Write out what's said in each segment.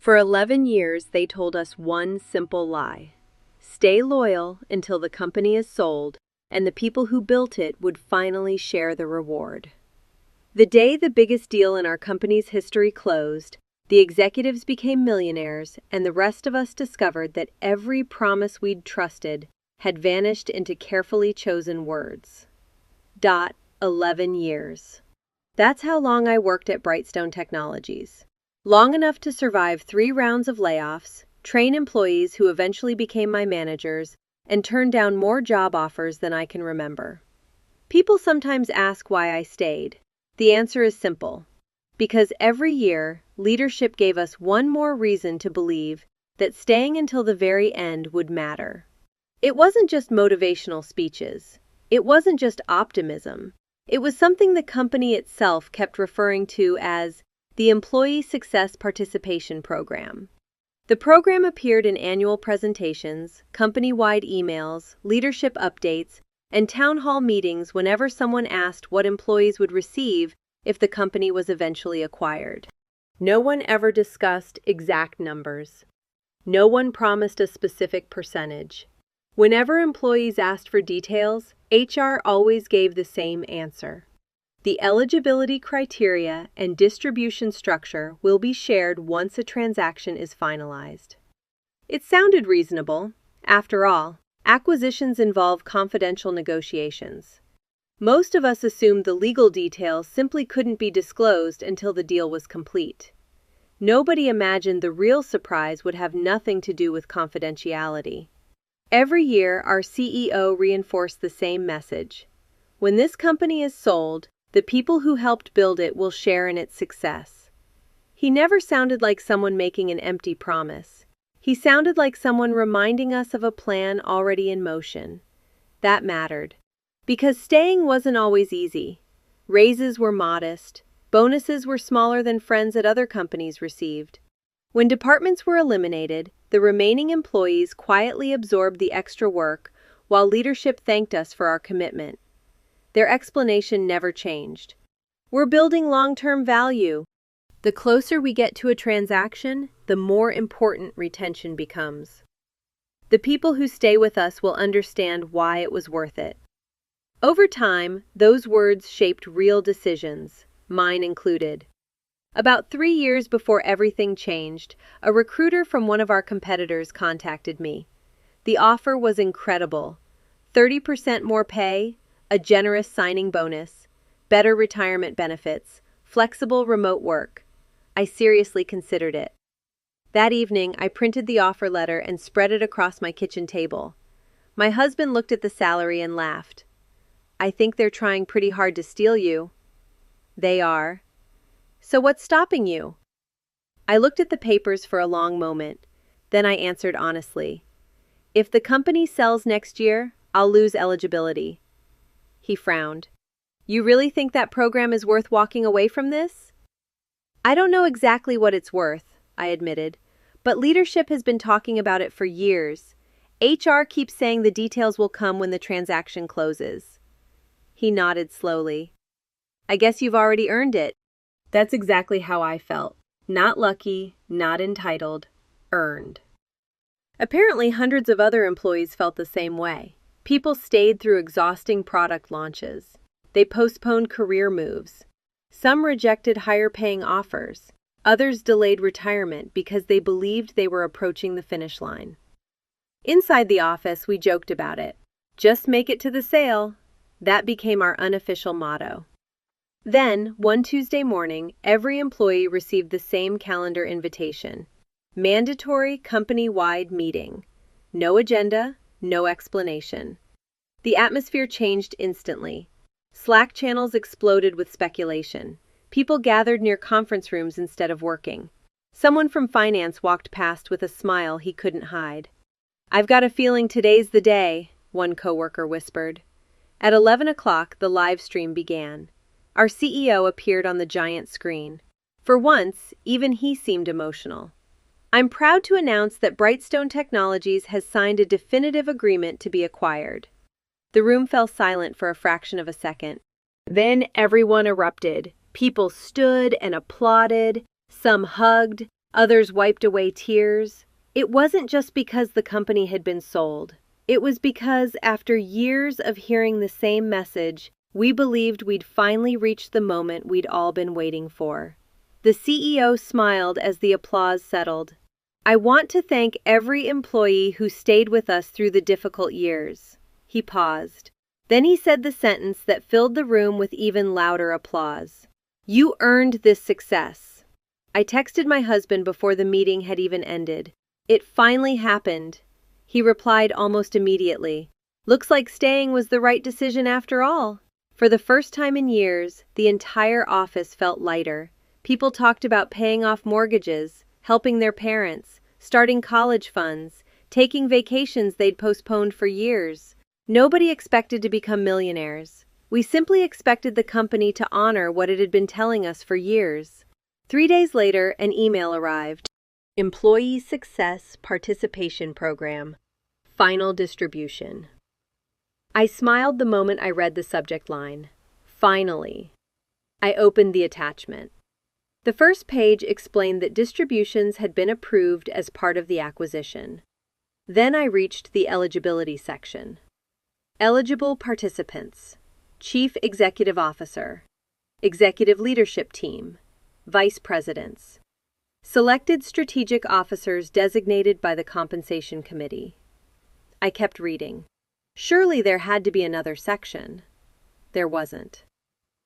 For 11 years, they told us one simple lie. Stay loyal until the company is sold, and the people who built it would finally share the reward. The day the biggest deal in our company's history closed, the executives became millionaires, and the rest of us discovered that every promise we'd trusted had vanished into carefully chosen words. 11 years. That's how long I worked at Brightstone Technologies. Long enough to survive 3 rounds of layoffs, train employees who eventually became my managers, and turn down more job offers than I can remember. People sometimes ask why I stayed. The answer is simple. Because every year, leadership gave us one more reason to believe that staying until the very end would matter. It wasn't just motivational speeches. It wasn't just optimism. It was something the company itself kept referring to as the Employee Success Participation Program. The program appeared in annual presentations, company-wide emails, leadership updates, and town hall meetings whenever someone asked what employees would receive if the company was eventually acquired. No one ever discussed exact numbers. No one promised a specific percentage. Whenever employees asked for details, HR always gave the same answer. The eligibility criteria and distribution structure will be shared once a transaction is finalized. It sounded reasonable. After all, acquisitions involve confidential negotiations. Most of us assumed the legal details simply couldn't be disclosed until the deal was complete. Nobody imagined the real surprise would have nothing to do with confidentiality. Every year, our CEO reinforced the same message. When this company is sold, the people who helped build it will share in its success. He never sounded like someone making an empty promise. He sounded like someone reminding us of a plan already in motion. That mattered. Because staying wasn't always easy. Raises were modest. Bonuses were smaller than friends at other companies received. When departments were eliminated, the remaining employees quietly absorbed the extra work while leadership thanked us for our commitment. Their explanation never changed. We're building long-term value. The closer we get to a transaction, the more important retention becomes. The people who stay with us will understand why it was worth it. Over time, those words shaped real decisions, mine included. About 3 years before everything changed, a recruiter from one of our competitors contacted me. The offer was incredible. 30% more pay, a generous signing bonus, better retirement benefits, flexible remote work. I seriously considered it. That evening, I printed the offer letter and spread it across my kitchen table. My husband looked at the salary and laughed. I think they're trying pretty hard to steal you. They are. So what's stopping you? I looked at the papers for a long moment. Then I answered honestly. If the company sells next year, I'll lose eligibility. He frowned. You really think that program is worth walking away from this? I don't know exactly what it's worth, I admitted, but leadership has been talking about it for years. HR keeps saying the details will come when the transaction closes. He nodded slowly. I guess you've already earned it. That's exactly how I felt. Not lucky, not entitled, earned. Apparently, hundreds of other employees felt the same way. People stayed through exhausting product launches. They postponed career moves. Some rejected higher-paying offers. Others delayed retirement because they believed they were approaching the finish line. Inside the office, we joked about it. Just make it to the sale. That became our unofficial motto. Then, one Tuesday morning, every employee received the same calendar invitation. Mandatory company-wide meeting. No agenda, no explanation. The atmosphere changed instantly. Slack channels exploded with speculation. People gathered near conference rooms instead of working. Someone from finance walked past with a smile he couldn't hide. I've got a feeling today's the day, one coworker whispered. At 11 o'clock, the live stream began. Our CEO appeared on the giant screen. For once, even he seemed emotional. I'm proud to announce that Brightstone Technologies has signed a definitive agreement to be acquired. The room fell silent for a fraction of a second. Then everyone erupted. People stood and applauded. Some hugged, Others wiped away tears. It wasn't just because the company had been sold. It was because, after years of hearing the same message, we believed we'd finally reached the moment we'd all been waiting for. The CEO smiled as the applause settled. "I want to thank every employee who stayed with us through the difficult years." He paused. Then he said the sentence that filled the room with even louder applause. "You earned this success." I texted my husband before the meeting had even ended. "It finally happened." He replied almost immediately. "Looks like staying was the right decision after all." For the first time in years, the entire office felt lighter. People talked about paying off mortgages, helping their parents, starting college funds, taking vacations they'd postponed for years. Nobody expected to become millionaires. We simply expected the company to honor what it had been telling us for years. 3 days later, an email arrived. Employee Success Participation Program. Final distribution. I smiled the moment I read the subject line. Finally. I opened the attachment. The first page explained that distributions had been approved as part of the acquisition. Then I reached the eligibility section. Eligible participants: Chief Executive Officer, Executive Leadership Team, Vice Presidents, selected strategic officers designated by the Compensation Committee. I kept reading. Surely there had to be another section. There wasn't.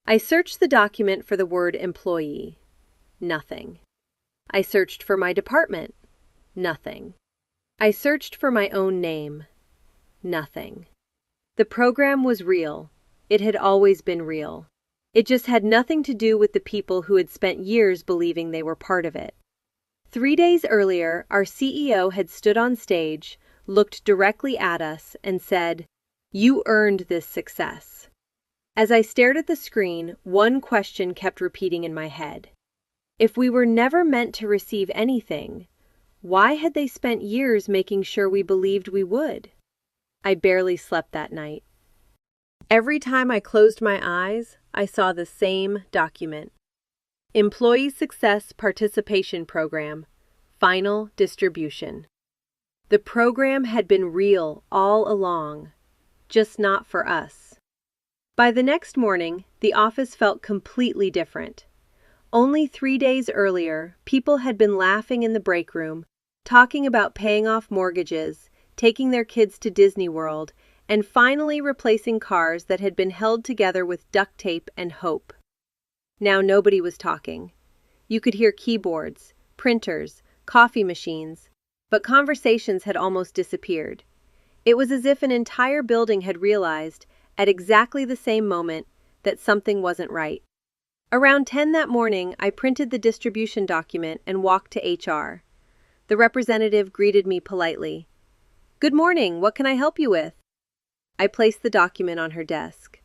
I searched the document for the word employee. Nothing. I searched for my department. Nothing. I searched for my own name. Nothing. The program was real. It had always been real. It just had nothing to do with the people who had spent years believing they were part of it. 3 days earlier, our CEO had stood on stage, looked directly at us, and said, "You earned this success." As I stared at the screen, one question kept repeating in my head. If we were never meant to receive anything, why had they spent years making sure we believed we would? I barely slept that night. Every time I closed my eyes, I saw the same document. Employee Success Participation Program. Final distribution. The program had been real all along, just not for us. By the next morning, the office felt completely different. Only 3 days earlier, people had been laughing in the break room, talking about paying off mortgages, taking their kids to Disney World, and finally replacing cars that had been held together with duct tape and hope. Now nobody was talking. You could hear keyboards, printers, coffee machines, but conversations had almost disappeared. It was as if an entire building had realized, at exactly the same moment, that something wasn't right. Around 10 that morning, I printed the distribution document and walked to HR. The representative greeted me politely. "Good morning, what can I help you with?" I placed the document on her desk.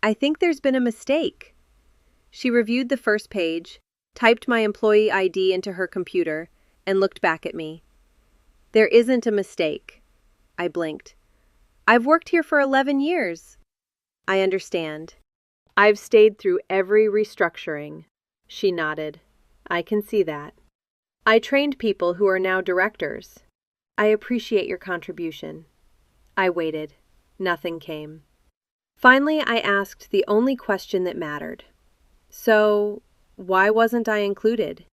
"I think there's been a mistake." She reviewed the first page, typed my employee ID into her computer, and looked back at me. "There isn't a mistake." I blinked. "I've worked here for 11 years. "I understand. I've stayed through every restructuring." She nodded. "I can see that. I trained people who are now directors. I appreciate your contribution." I waited. Nothing came. Finally, I asked the only question that mattered. "So, why wasn't I included?"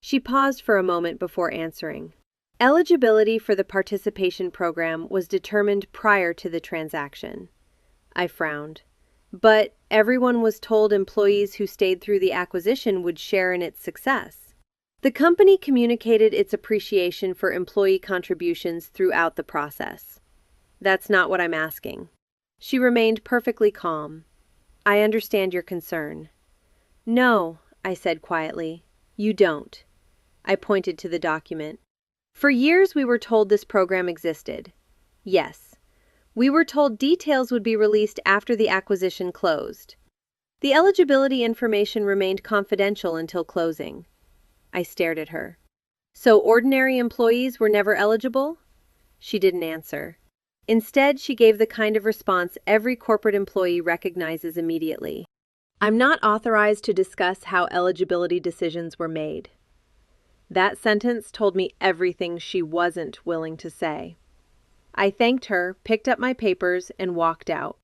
She paused for a moment before answering. Eligibility for the participation program was determined prior to the transaction. I frowned. But everyone was told employees who stayed through the acquisition would share in its success. The company communicated its appreciation for employee contributions throughout the process. "That's not what I'm asking." She remained perfectly calm. "I understand your concern." "No," I said quietly, "you don't." I pointed to the document. "For years we were told this program existed. Yes. We were told details would be released after the acquisition closed. The eligibility information remained confidential until closing." I stared at her. "So ordinary employees were never eligible?" She didn't answer. Instead, she gave the kind of response every corporate employee recognizes immediately. "I'm not authorized to discuss how eligibility decisions were made." That sentence told me everything she wasn't willing to say. I thanked her, picked up my papers, and walked out.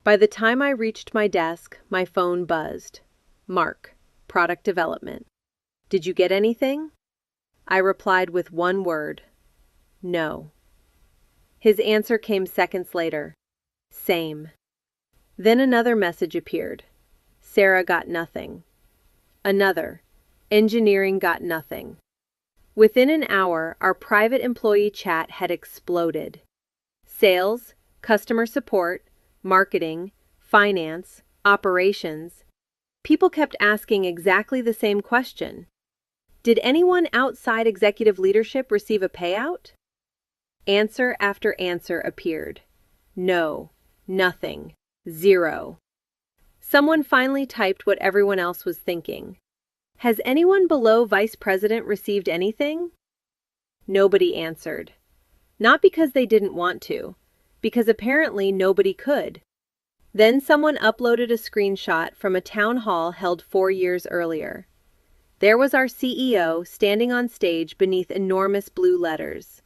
By the time I reached my desk, my phone buzzed. Mark, product development. Did you get anything? I replied with one word. No. His answer came seconds later. Same. Then another message appeared. Sarah got nothing. Another. Engineering got nothing. Within an hour, our private employee chat had exploded. Sales, customer support, marketing, finance, operations. People kept asking exactly the same question. Did anyone outside executive leadership receive a payout? Answer after answer appeared. No, nothing, zero. Someone finally typed what everyone else was thinking. Has anyone below Vice President received anything? Nobody answered. Not because they didn't want to, because apparently nobody could. Then someone uploaded a screenshot from a town hall held 4 years earlier. There was our CEO standing on stage beneath enormous blue letters.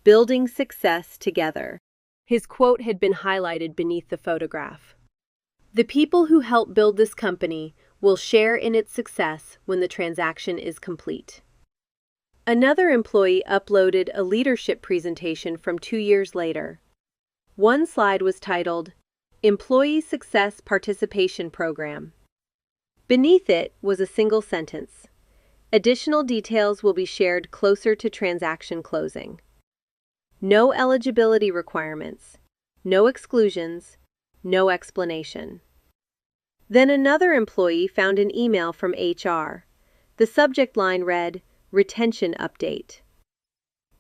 Building success together. His quote had been highlighted beneath the photograph. The people who help build this company will share in its success when the transaction is complete. Another employee uploaded a leadership presentation from 2 years later. One slide was titled, Employee Success Participation Program. Beneath it was a single sentence. Additional details will be shared closer to transaction closing. No eligibility requirements, no exclusions, no explanation. Then another employee found an email from HR. The subject line read, Retention Update.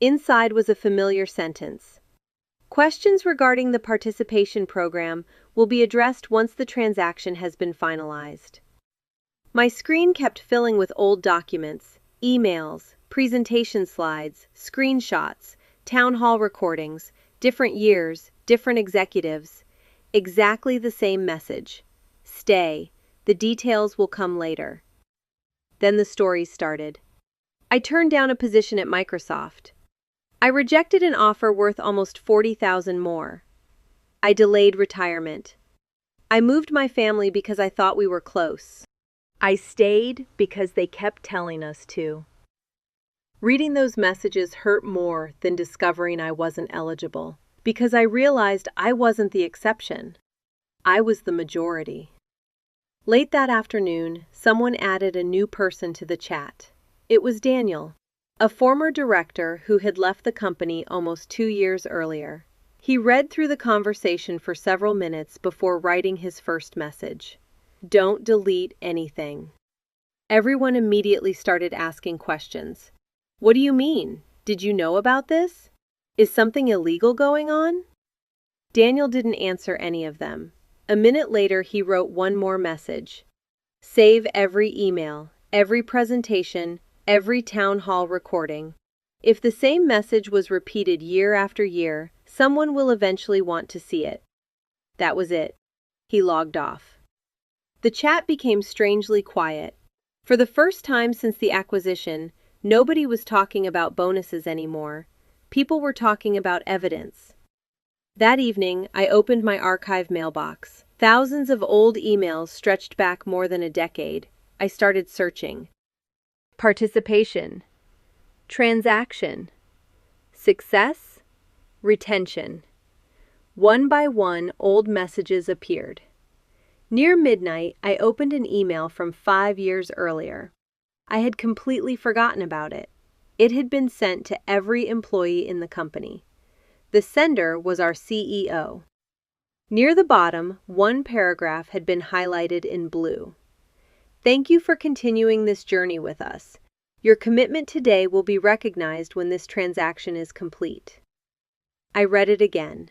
Inside was a familiar sentence. Questions regarding the participation program will be addressed once the transaction has been finalized. My screen kept filling with old documents, emails, presentation slides, screenshots, town hall recordings, different years, different executives. Exactly the same message. Stay. The details will come later. Then the story started. I turned down a position at Microsoft. I rejected an offer worth almost $40,000 more. I delayed retirement. I moved my family because I thought we were close. I stayed because they kept telling us to. Reading those messages hurt more than discovering I wasn't eligible, because I realized I wasn't the exception. I was the majority. Late that afternoon, someone added a new person to the chat. It was Daniel, a former director who had left the company almost 2 years earlier. He read through the conversation for several minutes before writing his first message. Don't delete anything. Everyone immediately started asking questions. What do you mean? Did you know about this? Is something illegal going on? Daniel didn't answer any of them. A minute later, he wrote one more message. Save every email, every presentation, every town hall recording. If the same message was repeated year after year, someone will eventually want to see it. That was it. He logged off. The chat became strangely quiet. For the first time since the acquisition, nobody was talking about bonuses anymore. People were talking about evidence. That evening, I opened my archive mailbox. Thousands of old emails stretched back more than a decade. I started searching. Participation. Transaction. Success. Retention. One by one, old messages appeared. Near midnight, I opened an email from 5 years earlier. I had completely forgotten about it. It had been sent to every employee in the company. The sender was our CEO. Near the bottom, one paragraph had been highlighted in blue. Thank you for continuing this journey with us. Your commitment today will be recognized when this transaction is complete. I read it again.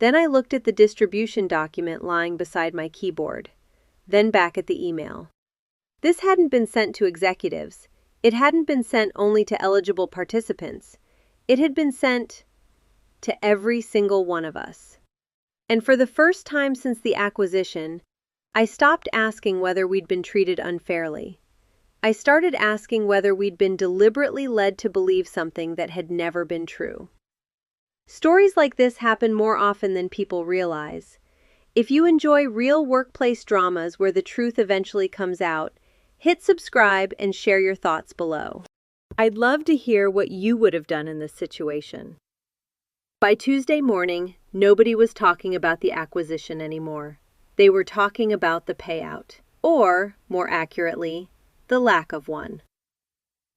Then I looked at the distribution document lying beside my keyboard, then back at the email. This hadn't been sent to executives. It hadn't been sent only to eligible participants. It had been sent to every single one of us. And for the first time since the acquisition, I stopped asking whether we'd been treated unfairly. I started asking whether we'd been deliberately led to believe something that had never been true. Stories like this happen more often than people realize. If you enjoy real workplace dramas where the truth eventually comes out, hit subscribe and share your thoughts below. I'd love to hear what you would have done in this situation. By Tuesday morning, nobody was talking about the acquisition anymore. They were talking about the payout, or, more accurately, the lack of one.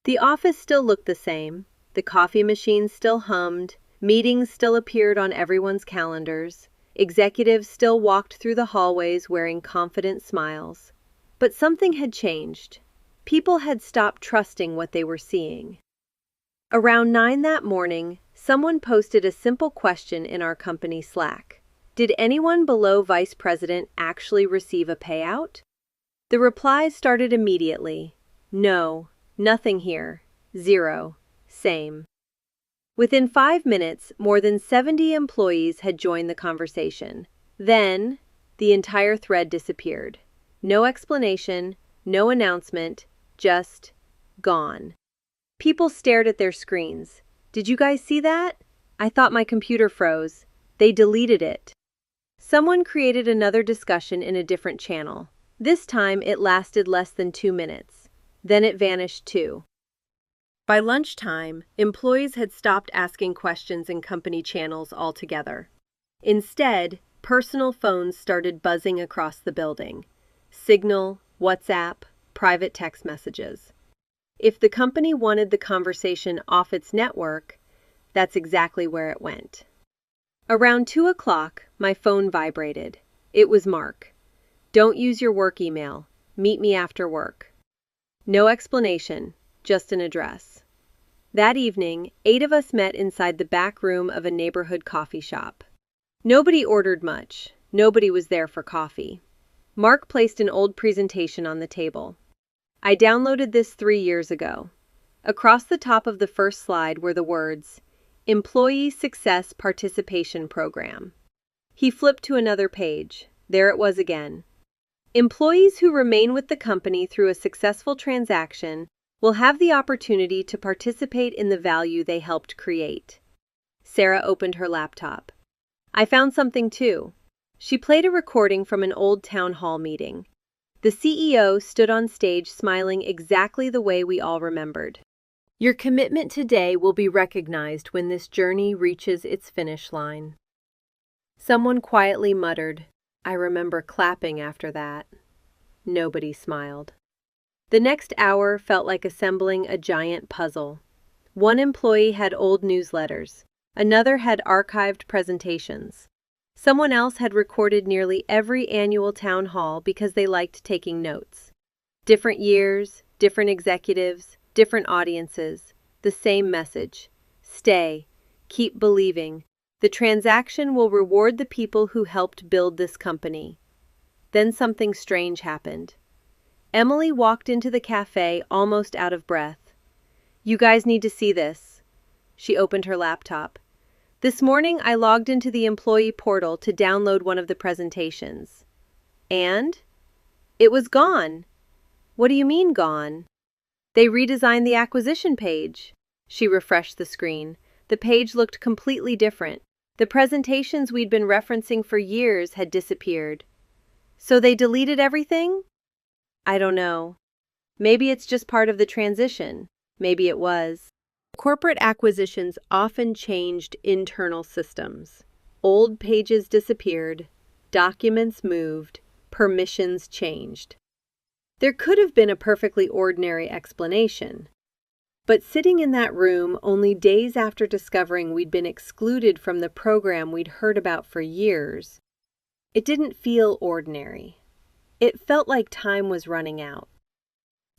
The office still looked the same, the coffee machine still hummed, meetings still appeared on everyone's calendars, executives still walked through the hallways wearing confident smiles. But something had changed. People had stopped trusting what they were seeing. Around 9 that morning, someone posted a simple question in our company Slack. Did anyone below Vice President actually receive a payout? The replies started immediately. No, nothing here. 0. Same. Within 5 minutes, more than 70 employees had joined the conversation. Then, the entire thread disappeared. No explanation, no announcement, just gone. People stared at their screens. Did you guys see that? I thought my computer froze. They deleted it. Someone created another discussion in a different channel. This time it lasted less than 2 minutes. Then it vanished too. By lunchtime, employees had stopped asking questions in company channels altogether. Instead, personal phones started buzzing across the building. Signal, WhatsApp, private text messages. If the company wanted the conversation off its network, that's exactly where it went. Around 2 o'clock, my phone vibrated. It was Mark. Don't use your work email. Meet me after work. No explanation, just an address. That evening, 8 of us met inside the back room of a neighborhood coffee shop. Nobody ordered much. Nobody was there for coffee. Mark placed an old presentation on the table. I downloaded this 3 years ago. Across the top of the first slide were the words, Employee Success Participation Program. He flipped to another page. There it was again. Employees who remain with the company through a successful transaction will have the opportunity to participate in the value they helped create. Sarah opened her laptop. I found something too. She played a recording from an old town hall meeting. The CEO stood on stage smiling exactly the way we all remembered. Your commitment today will be recognized when this journey reaches its finish line. Someone quietly muttered, I remember clapping after that. Nobody smiled. The next hour felt like assembling a giant puzzle. One employee had old newsletters. Another had archived presentations. Someone else had recorded nearly every annual town hall because they liked taking notes. Different years, different executives, different audiences, the same message. Stay, keep believing. The transaction will reward the people who helped build this company. Then something strange happened. Emily walked into the cafe almost out of breath. You guys need to see this. She opened her laptop. This morning I logged into the employee portal to download one of the presentations. And? It was gone. What do you mean gone? They redesigned the acquisition page. She refreshed the screen. The page looked completely different. The presentations we'd been referencing for years had disappeared. So they deleted everything? I don't know. Maybe it's just part of the transition. Maybe it was. Corporate acquisitions often changed internal systems. Old pages disappeared, documents moved, permissions changed. There could have been a perfectly ordinary explanation. But sitting in that room only days after discovering we'd been excluded from the program we'd heard about for years, it didn't feel ordinary. It felt like time was running out.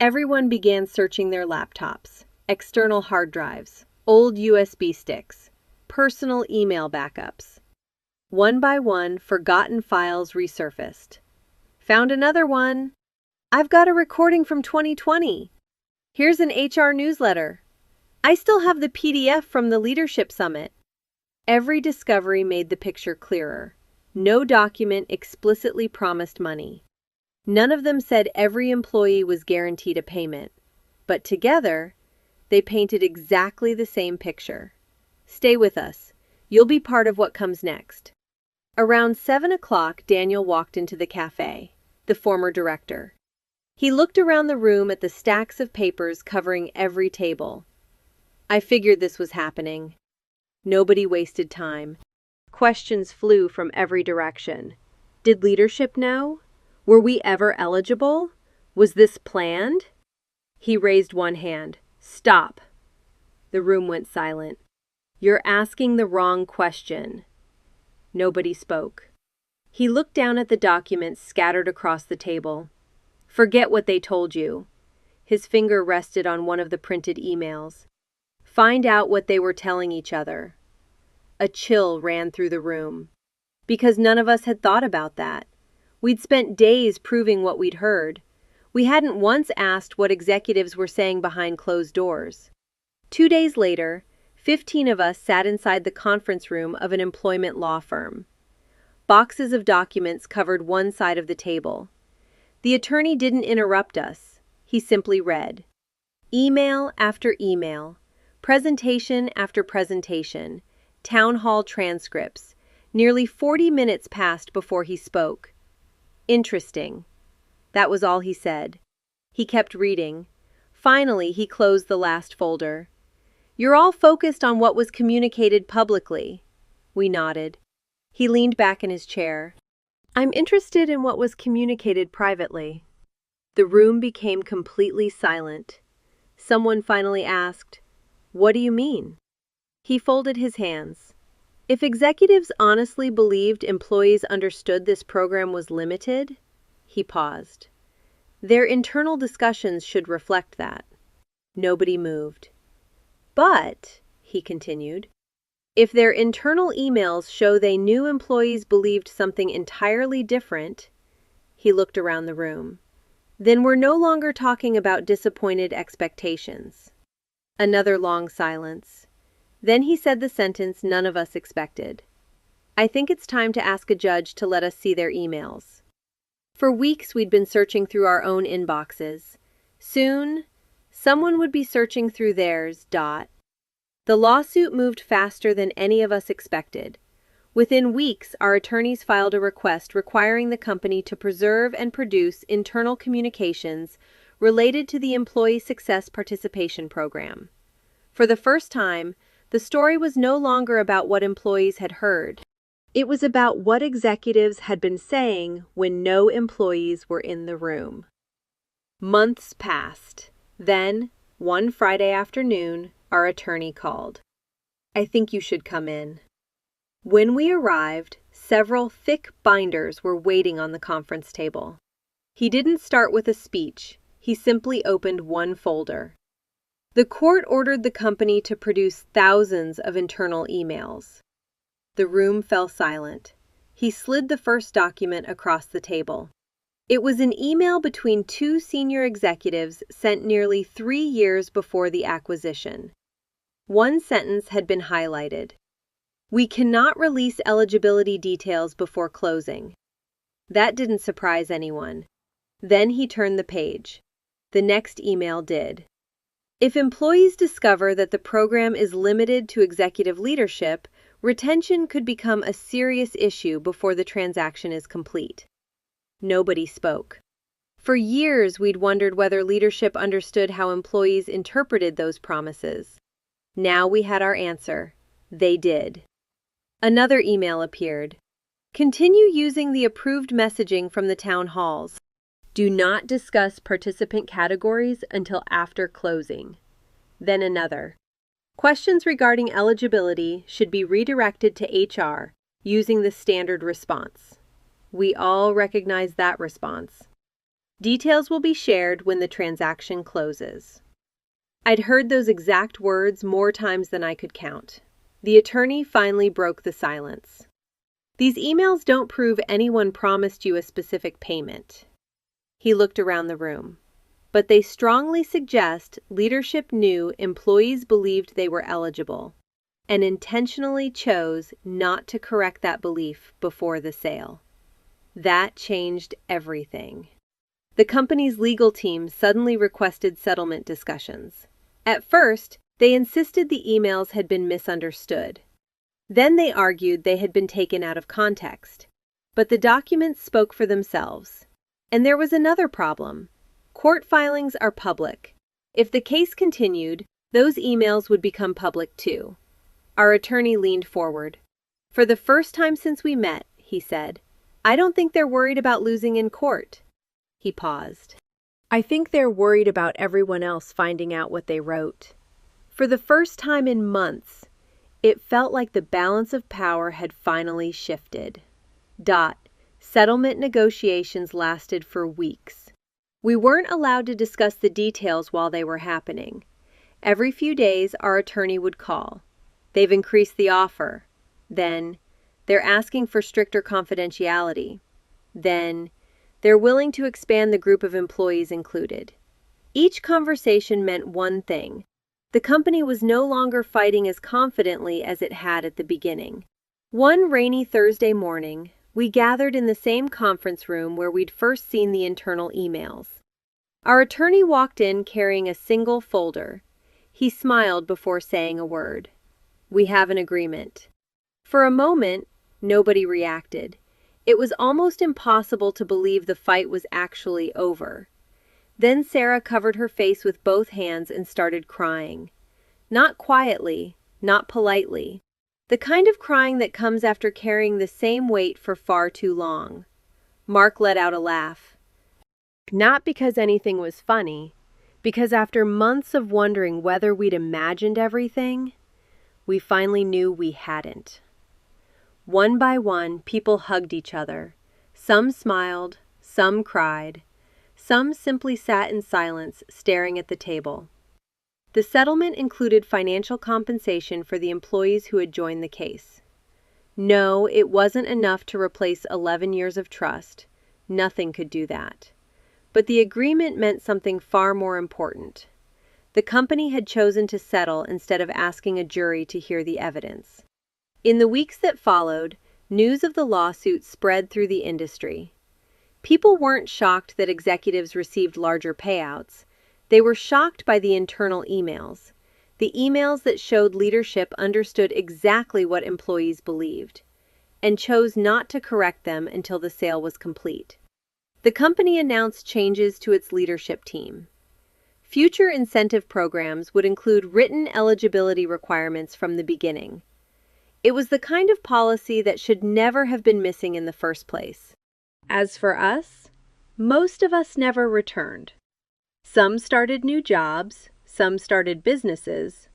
Everyone began searching their laptops, external hard drives, old USB sticks, personal email backups. One by one, forgotten files resurfaced. Found another one. I've got a recording from 2020. Here's an HR newsletter. I still have the PDF from the Leadership Summit. Every discovery made the picture clearer. No document explicitly promised money. None of them said every employee was guaranteed a payment. But together, they painted exactly the same picture. Stay with us. You'll be part of what comes next. Around 7 o'clock, Daniel walked into the cafe, the former director. He looked around the room at the stacks of papers covering every table. I figured this was happening. Nobody wasted time. Questions flew from every direction. Did leadership know? Were we ever eligible? Was this planned? He raised one hand. Stop. The room went silent. You're asking the wrong question. Nobody spoke. He looked down at the documents scattered across the table. Forget what they told you. His finger rested on one of the printed emails. Find out what they were telling each other. A chill ran through the room. Because none of us had thought about that. We'd spent days proving what we'd heard. We hadn't once asked what executives were saying behind closed doors. 2 days later, 15 of us sat inside the conference room of an employment law firm. Boxes of documents covered one side of the table. The attorney didn't interrupt us. He simply read. Email after email, presentation after presentation, town hall transcripts. Nearly 40 minutes passed before he spoke. Interesting. That was all he said. He kept reading. Finally, he closed the last folder. You're all focused on what was communicated publicly. We nodded. He leaned back in his chair. I'm interested in what was communicated privately. The room became completely silent. Someone finally asked, What do you mean? He folded his hands. If executives honestly believed employees understood this program was limited, he paused. Their internal discussions should reflect that. Nobody moved. But, he continued, if their internal emails show they knew employees believed something entirely different, he looked around the room, then we're no longer talking about disappointed expectations. Another long silence. Then he said the sentence none of us expected. I think it's time to ask a judge to let us see their emails. For weeks we'd been searching through our own inboxes. Soon, someone would be searching through theirs. The lawsuit moved faster than any of us expected. Within weeks, our attorneys filed a request requiring the company to preserve and produce internal communications related to the Employee Success Participation Program. For the first time, the story was no longer about what employees had heard. It was about what executives had been saying when no employees were in the room. Months passed. Then, one Friday afternoon, our attorney called. I think you should come in. When we arrived, several thick binders were waiting on the conference table. He didn't start with a speech. He simply opened one folder. The court ordered the company to produce thousands of internal emails. The room fell silent. He slid the first document across the table. It was an email between two senior executives sent nearly 3 years before the acquisition. One sentence had been highlighted. We cannot release eligibility details before closing. That didn't surprise anyone. Then he turned the page. The next email did. If employees discover that the program is limited to executive leadership, retention could become a serious issue before the transaction is complete. Nobody spoke. For years, we'd wondered whether leadership understood how employees interpreted those promises. Now we had our answer. They did. Another email appeared. Continue using the approved messaging from the town halls. Do not discuss participant categories until after closing. Then another. Questions regarding eligibility should be redirected to HR using the standard response. We all recognize that response. Details will be shared when the transaction closes. I'd heard those exact words more times than I could count. The attorney finally broke the silence. These emails don't prove anyone promised you a specific payment. He looked around the room. But they strongly suggest leadership knew employees believed they were eligible and intentionally chose not to correct that belief before the sale. That changed everything. The company's legal team suddenly requested settlement discussions. At first, they insisted the emails had been misunderstood. Then they argued they had been taken out of context. But the documents spoke for themselves. And there was another problem. Court filings are public. If the case continued, those emails would become public too. Our attorney leaned forward. "For the first time since we met," he said, "I don't think they're worried about losing in court." He paused. "I think they're worried about everyone else finding out what they wrote." For the first time in months, it felt like the balance of power had finally shifted. Settlement negotiations lasted for weeks. We weren't allowed to discuss the details while they were happening. Every few days, our attorney would call. "They've increased the offer." Then, "They're asking for stricter confidentiality." Then, "They're willing to expand the group of employees included." Each conversation meant one thing. The company was no longer fighting as confidently as it had at the beginning. One rainy Thursday morning, we gathered in the same conference room where we'd first seen the internal emails. Our attorney walked in carrying a single folder. He smiled before saying a word. "We have an agreement." For a moment, nobody reacted. It was almost impossible to believe the fight was actually over. Then Sarah covered her face with both hands and started crying. Not quietly, not politely. The kind of crying that comes after carrying the same weight for far too long. Mark let out a laugh. Not because anything was funny, because after months of wondering whether we'd imagined everything, we finally knew we hadn't. One by one, people hugged each other. Some smiled, some cried, some simply sat in silence, staring at the table. The settlement included financial compensation for the employees who had joined the case. No, it wasn't enough to replace 11 years of trust. Nothing could do that. But the agreement meant something far more important. The company had chosen to settle instead of asking a jury to hear the evidence. In the weeks that followed, news of the lawsuit spread through the industry. People weren't shocked that executives received larger payouts. They were shocked by the internal emails. The emails that showed leadership understood exactly what employees believed, and chose not to correct them until the sale was complete. The company announced changes to its leadership team. Future incentive programs would include written eligibility requirements from the beginning. It was the kind of policy that should never have been missing in the first place. As for us, most of us never returned. Some started new jobs, some started businesses.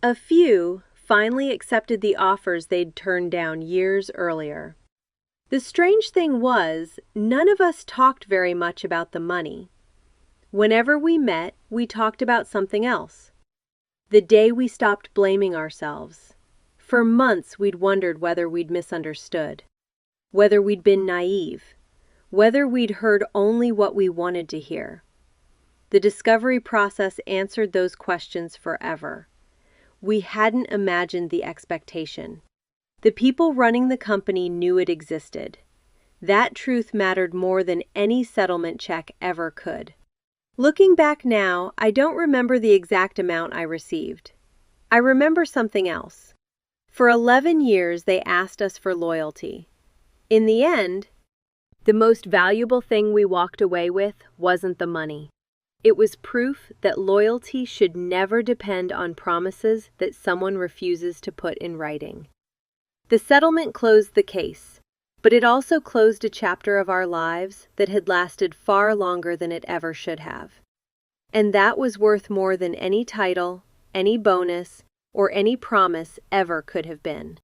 A few finally accepted the offers they'd turned down years earlier. The strange thing was, none of us talked very much about the money. Whenever we met, we talked about something else. The day we stopped blaming ourselves. For months we'd wondered whether we'd misunderstood, whether we'd been naive, whether we'd heard only what we wanted to hear. The discovery process answered those questions forever. We hadn't imagined the expectation. The people running the company knew it existed. That truth mattered more than any settlement check ever could. Looking back now, I don't remember the exact amount I received. I remember something else. For 11 years, they asked us for loyalty. In the end, the most valuable thing we walked away with wasn't the money. It was proof that loyalty should never depend on promises that someone refuses to put in writing. The settlement closed the case, but it also closed a chapter of our lives that had lasted far longer than it ever should have. And that was worth more than any title, any bonus, or any promise ever could have been.